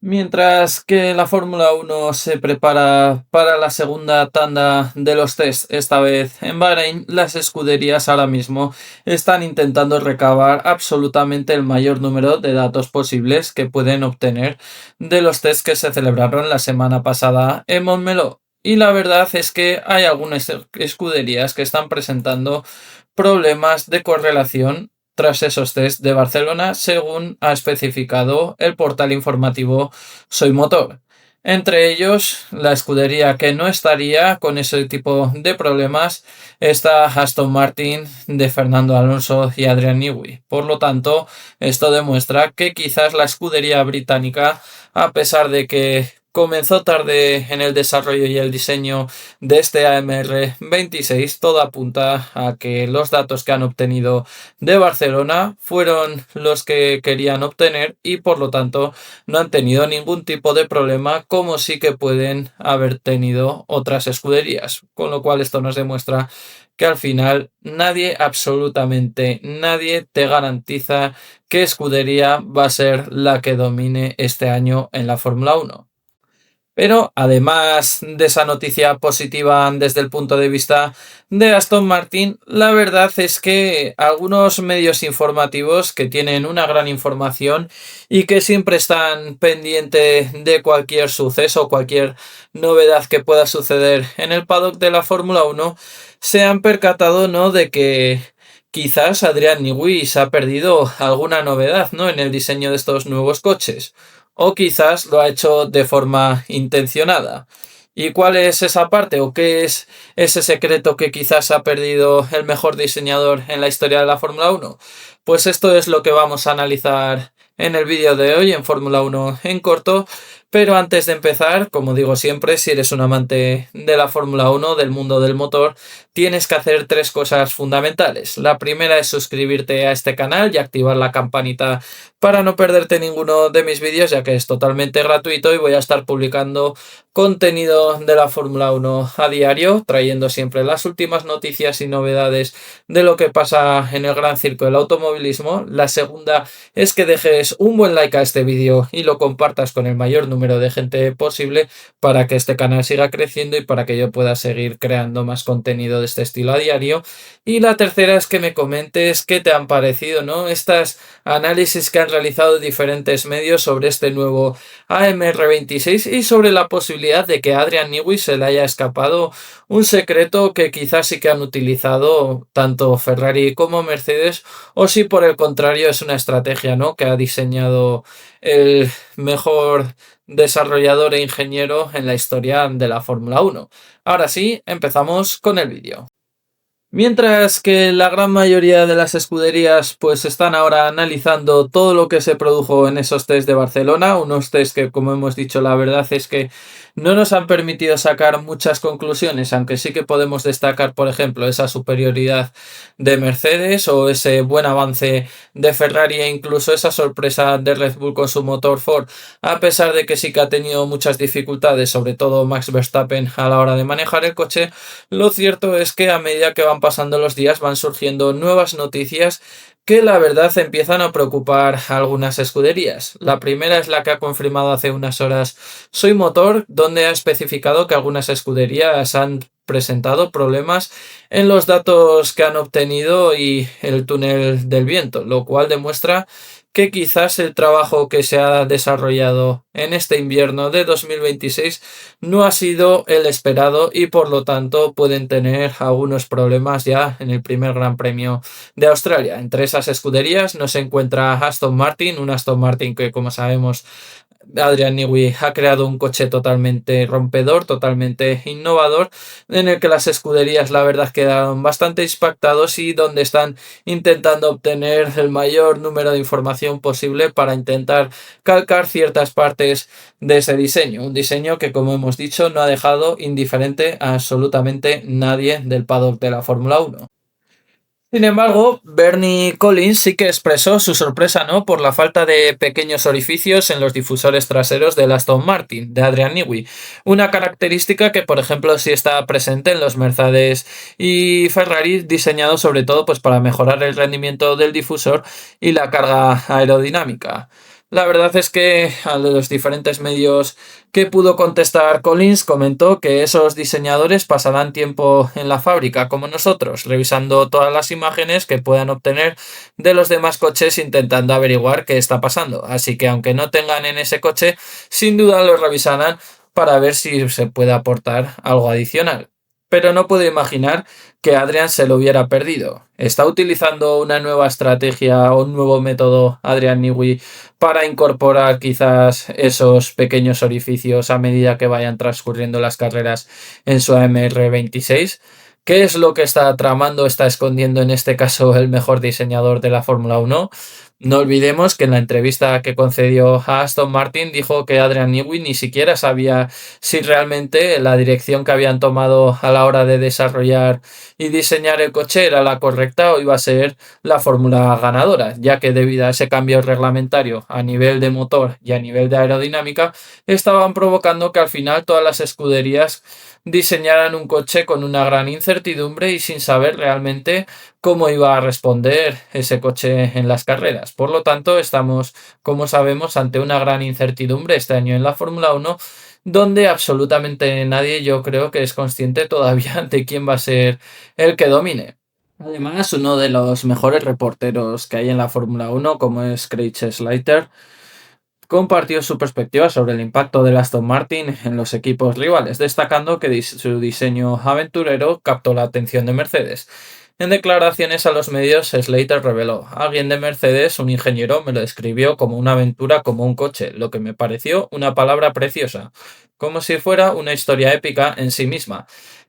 Mientras que la Fórmula Uno se prepara para la segunda tanda de los test, esta vez en Bahrein, las escuderías ahora mismo están intentando recabar absolutamente el mayor número de datos posibles que pueden obtener de los test que se celebraron la semana pasada en Montmeló. Y la verdad es que hay algunas escuderías que están presentando problemas de correlación tras esos test de Barcelona, según ha especificado el portal informativo Soy Motor. Entre ellos, la escudería que no estaría con ese tipo de problemas está Aston Martin de Fernando Alonso y Adrian Newey. Por lo tanto, esto demuestra que quizás la escudería británica, a pesar de que comenzó tarde en el desarrollo y el diseño de este AMR26, todo apunta a que los datos que han obtenido de Barcelona fueron los que querían obtener y por lo tanto no han tenido ningún tipo de problema, como sí que pueden haber tenido otras escuderías, con lo cual esto nos demuestra que al final nadie, absolutamente nadie, te garantiza qué escudería va a ser la que domine este año en la Fórmula 1. Pero además de esa noticia positiva desde el punto de vista de Aston Martin, la verdad es que algunos medios informativos que tienen una gran información y que siempre están pendientes de cualquier suceso, cualquier novedad que pueda suceder en el paddock de la Fórmula 1, se han percatado, ¿no?, de que quizás Adrian Newey se ha perdido alguna novedad, ¿no?, en el diseño de estos nuevos coches. O quizás lo ha hecho de forma intencionada. ¿Y cuál es esa parte? ¿O qué es ese secreto que quizás ha perdido el mejor diseñador en la historia de la Fórmula 1? Pues esto es lo que vamos a analizar en el vídeo de hoy en Fórmula 1 en corto. Pero antes de empezar, como digo siempre, si eres un amante de la Fórmula 1, del mundo del motor, tienes que hacer tres cosas fundamentales. La primera es suscribirte a este canal y activar la campanita para no perderte ninguno de mis vídeos, ya que es totalmente gratuito y voy a estar publicando contenido de la Fórmula 1 a diario, trayendo siempre las últimas noticias y novedades de lo que pasa en el gran circo del automovilismo. La segunda es que dejes un buen like a este vídeo y lo compartas con el mayor número de gente posible para que este canal siga creciendo y para que yo pueda seguir creando más contenido de este estilo a diario. Y la tercera es que me comentes qué te han parecido, ¿no?, estas análisis que han realizado diferentes medios sobre este nuevo AMR26 y sobre la posibilidad de que a Adrian Newey se le haya escapado un secreto que quizás sí que han utilizado tanto Ferrari como Mercedes, o si por el contrario es una estrategia, ¿no?, que ha diseñado el mejor desarrollador e ingeniero en la historia de la Fórmula 1. Ahora sí, empezamos con el vídeo. Mientras que la gran mayoría de las escuderías pues están ahora analizando todo lo que se produjo en esos test de Barcelona, unos test que, como hemos dicho, la verdad es que no nos han permitido sacar muchas conclusiones, aunque sí que podemos destacar, por ejemplo, esa superioridad de Mercedes o ese buen avance de Ferrari e incluso esa sorpresa de Red Bull con su motor Ford, a pesar de que sí que ha tenido muchas dificultades, sobre todo Max Verstappen a la hora de manejar el coche. Lo cierto es que a medida que van pasando los días van surgiendo nuevas noticias que la verdad empiezan a preocupar a algunas escuderías. La primera es la que ha confirmado hace unas horas Soy Motor, donde ha especificado que algunas escuderías han presentado problemas en los datos que han obtenido y el túnel del viento, lo cual demuestra que quizás el trabajo que se ha desarrollado en este invierno de 2026 no ha sido el esperado y por lo tanto pueden tener algunos problemas ya en el primer Gran Premio de Australia. Entre esas escuderías no se encuentra Aston Martin, un Aston Martin que, como sabemos, Adrian Newey ha creado un coche totalmente rompedor, totalmente innovador, en el que las escuderías la verdad quedaron bastante impactados y donde están intentando obtener el mayor número de información posible para intentar calcar ciertas partes de ese diseño. Un diseño que, como hemos dicho, no ha dejado indiferente a absolutamente nadie del paddock de la Fórmula 1. Sin embargo, Bernie Collins sí que expresó su sorpresa, ¿no?, por la falta de pequeños orificios en los difusores traseros del Aston Martin, de Adrian Newey. Una característica que, por ejemplo, sí está presente en los Mercedes y Ferrari, diseñados sobre todo pues para mejorar el rendimiento del difusor y la carga aerodinámica. La verdad es que a los diferentes medios que pudo contestar Collins comentó que esos diseñadores pasarán tiempo en la fábrica como nosotros, revisando todas las imágenes que puedan obtener de los demás coches intentando averiguar qué está pasando. Así que aunque no tengan en ese coche, sin duda lo revisarán para ver si se puede aportar algo adicional. Pero no puedo imaginar que Adrian se lo hubiera perdido. ¿Está utilizando una nueva estrategia o un nuevo método Adrian Newey para incorporar quizás esos pequeños orificios a medida que vayan transcurriendo las carreras en su AMR26? ¿Qué es lo que está tramando, está escondiendo en este caso el mejor diseñador de la Fórmula 1? No olvidemos que en la entrevista que concedió a Aston Martin dijo que Adrian Newey ni siquiera sabía si realmente la dirección que habían tomado a la hora de desarrollar y diseñar el coche era la correcta o iba a ser la fórmula ganadora, ya que debido a ese cambio reglamentario a nivel de motor y a nivel de aerodinámica, estaban provocando que al final todas las escuderías diseñaran un coche con una gran incertidumbre y sin saber realmente cómo iba a responder ese coche en las carreras. Por lo tanto, estamos, como sabemos, ante una gran incertidumbre este año en la Fórmula 1, donde absolutamente nadie yo creo que es consciente todavía de quién va a ser el que domine. Además, uno de los mejores reporteros que hay en la Fórmula 1, como es Craig Slater, compartió su perspectiva sobre el impacto del Aston Martin en los equipos rivales, destacando que su diseño aventurero captó la atención de Mercedes. En declaraciones a los medios, Slater reveló: alguien de Mercedes, un ingeniero, me lo describió como una aventura, como un coche, lo que me pareció una palabra preciosa, como si fuera una historia épica en sí misma.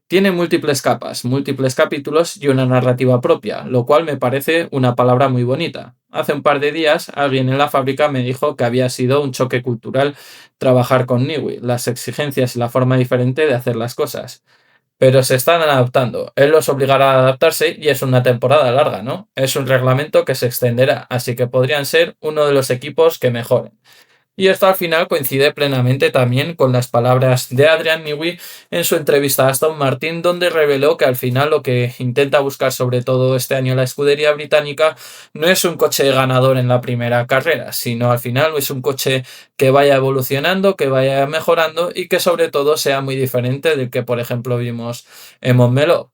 Tiene múltiples capas, múltiples capítulos y una narrativa propia, lo cual me parece una palabra muy bonita. Hace un par de días, alguien en la fábrica me dijo que había sido un choque cultural trabajar con Newey, las exigencias y la forma diferente de hacer las cosas. Pero se están adaptando. Él los obligará a adaptarse y es una temporada larga, ¿no? Es un reglamento que se extenderá, así que podrían ser uno de los equipos que mejoren. Y esto al final coincide plenamente también con las palabras de Adrian Newey en su entrevista a Aston Martin, donde reveló que al final lo que intenta buscar sobre todo este año la escudería británica no es un coche ganador en la primera carrera, sino al final es un coche que vaya evolucionando, que vaya mejorando y que sobre todo sea muy diferente del que por ejemplo vimos en Montmeló.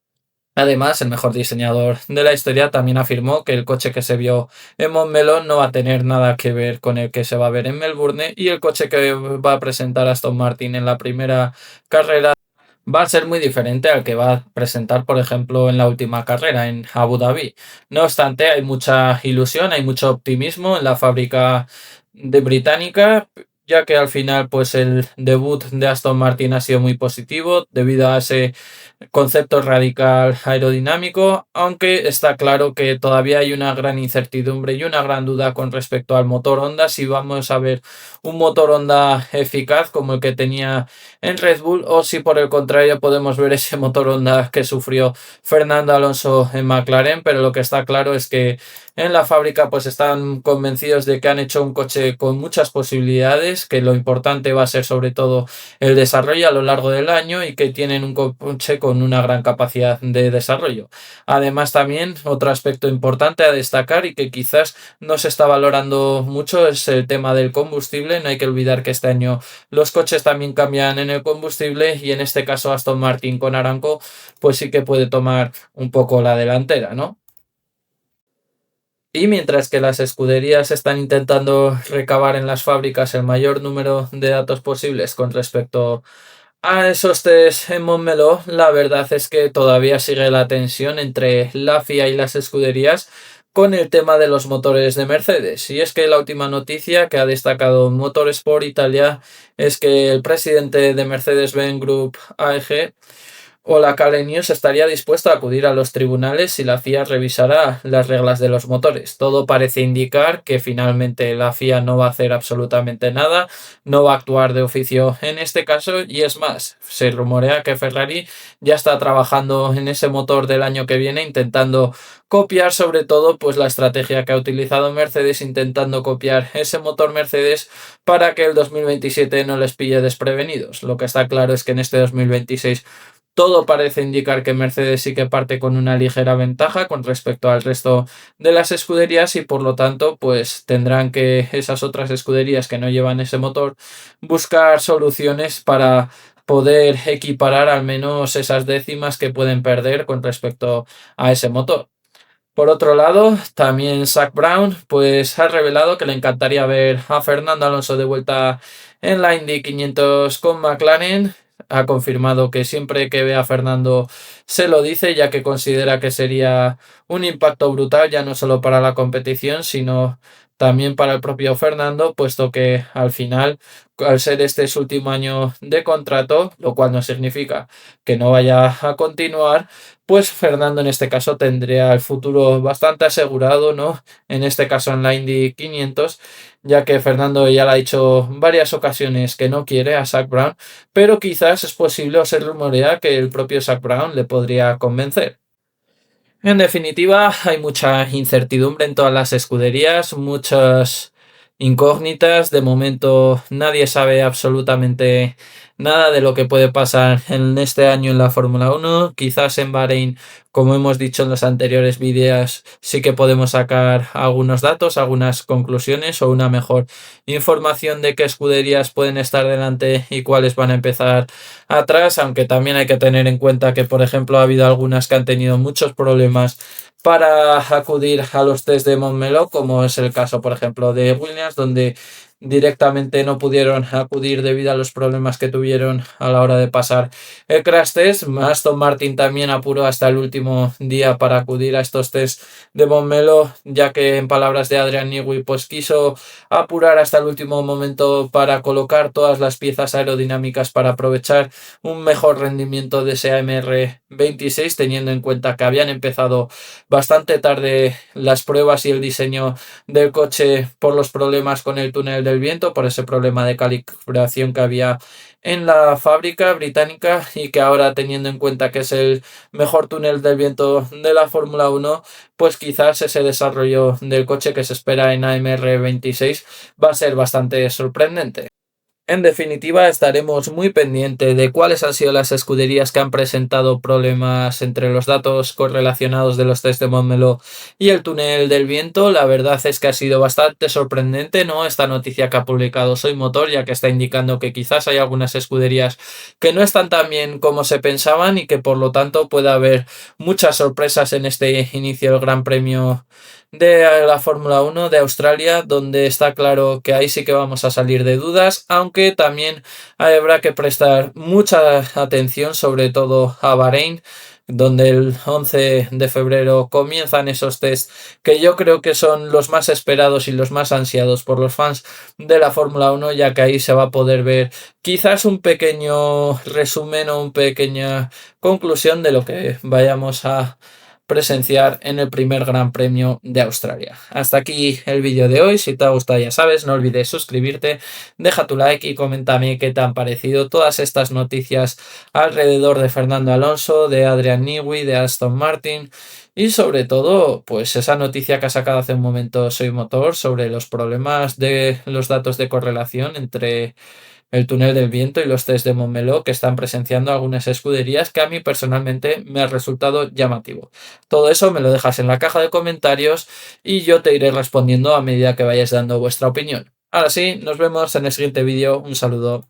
Además, el mejor diseñador de la historia también afirmó que el coche que se vio en Montmeló no va a tener nada que ver con el que se va a ver en Melbourne y el coche que va a presentar Aston Martin en la primera carrera va a ser muy diferente al que va a presentar, por ejemplo, en la última carrera en Abu Dhabi. No obstante, hay mucha ilusión, hay mucho optimismo en la fábrica de británica, ya que al final pues el debut de Aston Martin ha sido muy positivo debido a ese concepto radical aerodinámico, aunque está claro que todavía hay una gran incertidumbre y una gran duda con respecto al motor Honda, si vamos a ver un motor Honda eficaz como el que tenía en Red Bull o si por el contrario podemos ver ese motor Honda que sufrió Fernando Alonso en McLaren, pero lo que está claro es que en la fábrica pues están convencidos de que han hecho un coche con muchas posibilidades, que lo importante va a ser sobre todo el desarrollo a lo largo del año y que tienen un coche con una gran capacidad de desarrollo. Además también otro aspecto importante a destacar y que quizás no se está valorando mucho es el tema del combustible. No hay que olvidar que este año los coches también cambian en el combustible y en este caso Aston Martin con Aramco pues sí que puede tomar un poco la delantera, ¿no? Y mientras que las escuderías están intentando recabar en las fábricas el mayor número de datos posibles con respecto a esos test en Montmeló, la verdad es que todavía sigue la tensión entre la FIA y las escuderías con el tema de los motores de Mercedes. Y es que la última noticia que ha destacado Motorsport Italia es que el presidente de Mercedes-Benz Group AEG, Ola News, estaría dispuesto a acudir a los tribunales si la FIA revisara las reglas de los motores. Todo parece indicar que finalmente la FIA no va a hacer absolutamente nada, no va a actuar de oficio en este caso y es más, se rumorea que Ferrari ya está trabajando en ese motor del año que viene intentando copiar sobre todo pues la estrategia que ha utilizado Mercedes, intentando copiar ese motor Mercedes para que el 2027 no les pille desprevenidos. Lo que está claro es que en este 2026 todo parece indicar que Mercedes sí que parte con una ligera ventaja con respecto al resto de las escuderías y por lo tanto pues tendrán que esas otras escuderías que no llevan ese motor buscar soluciones para poder equiparar al menos esas décimas que pueden perder con respecto a ese motor. Por otro lado, también Zak Brown pues ha revelado que le encantaría ver a Fernando Alonso de vuelta en la Indy 500 con McLaren. Ha confirmado que siempre que ve a Fernando se lo dice, ya que considera que sería un impacto brutal, ya no solo para la competición, sino también para el propio Fernando, puesto que al final, al ser este su último año de contrato, lo cual no significa que no vaya a continuar, pues Fernando en este caso tendría el futuro bastante asegurado, ¿no? En este caso en la Indy 500, ya que Fernando ya le ha dicho varias ocasiones que no quiere a Zak Brown, pero quizás es posible o se rumorea que el propio Zak Brown le podría convencer. En definitiva, hay mucha incertidumbre en todas las escuderías, muchas incógnitas. De momento, nadie sabe absolutamente nada de lo que puede pasar en este año en la Fórmula Uno. Quizás en Bahrein, como hemos dicho en los anteriores vídeos, sí que podemos sacar algunos datos, algunas conclusiones o una mejor información de qué escuderías pueden estar delante y cuáles van a empezar atrás, aunque también hay que tener en cuenta que, por ejemplo, ha habido algunas que han tenido muchos problemas para acudir a los test de Montmeló, como es el caso, por ejemplo, de Williams, donde directamente no pudieron acudir debido a los problemas que tuvieron a la hora de pasar el crash test. Aston Martin también apuró hasta el último día para acudir a estos test de Montmeló, ya que en palabras de Adrian Newey pues quiso apurar hasta el último momento para colocar todas las piezas aerodinámicas para aprovechar un mejor rendimiento de ese AMR 26, teniendo en cuenta que habían empezado bastante tarde las pruebas y el diseño del coche por los problemas con el túnel del viento, por ese problema de calibración que había en la fábrica británica y que ahora, teniendo en cuenta que es el mejor túnel del viento de la Fórmula 1, pues quizás ese desarrollo del coche que se espera en AMR 26 va a ser bastante sorprendente. En definitiva, estaremos muy pendientes de cuáles han sido las escuderías que han presentado problemas entre los datos correlacionados de los test de Montmeló y el túnel del viento. La verdad es que ha sido bastante sorprendente, ¿no? Esta noticia que ha publicado Soy Motor, ya que está indicando que quizás hay algunas escuderías que no están tan bien como se pensaban y que por lo tanto puede haber muchas sorpresas en este inicio del Gran Premio de la Fórmula 1 de Australia, donde está claro que ahí sí que vamos a salir de dudas, aunque también habrá que prestar mucha atención, sobre todo a Bahrein, donde el 11 de febrero comienzan esos test que yo creo que son los más esperados y los más ansiados por los fans de la Fórmula 1, ya que ahí se va a poder ver quizás un pequeño resumen o una pequeña conclusión de lo que vayamos a presenciar en el primer Gran Premio de Australia. Hasta aquí el vídeo de hoy. Si te ha gustado, ya sabes, no olvides suscribirte, deja tu like y coméntame qué te han parecido todas estas noticias alrededor de Fernando Alonso, de Adrian Newey, de Aston Martin y sobre todo pues esa noticia que ha sacado hace un momento Soy Motor sobre los problemas de los datos de correlación entre el túnel del viento y los test de Montmeló que están presenciando algunas escuderías, que a mí personalmente me ha resultado llamativo. Todo eso me lo dejas en la caja de comentarios y yo te iré respondiendo a medida que vayáis dando vuestra opinión. Ahora sí, nos vemos en el siguiente vídeo. Un saludo.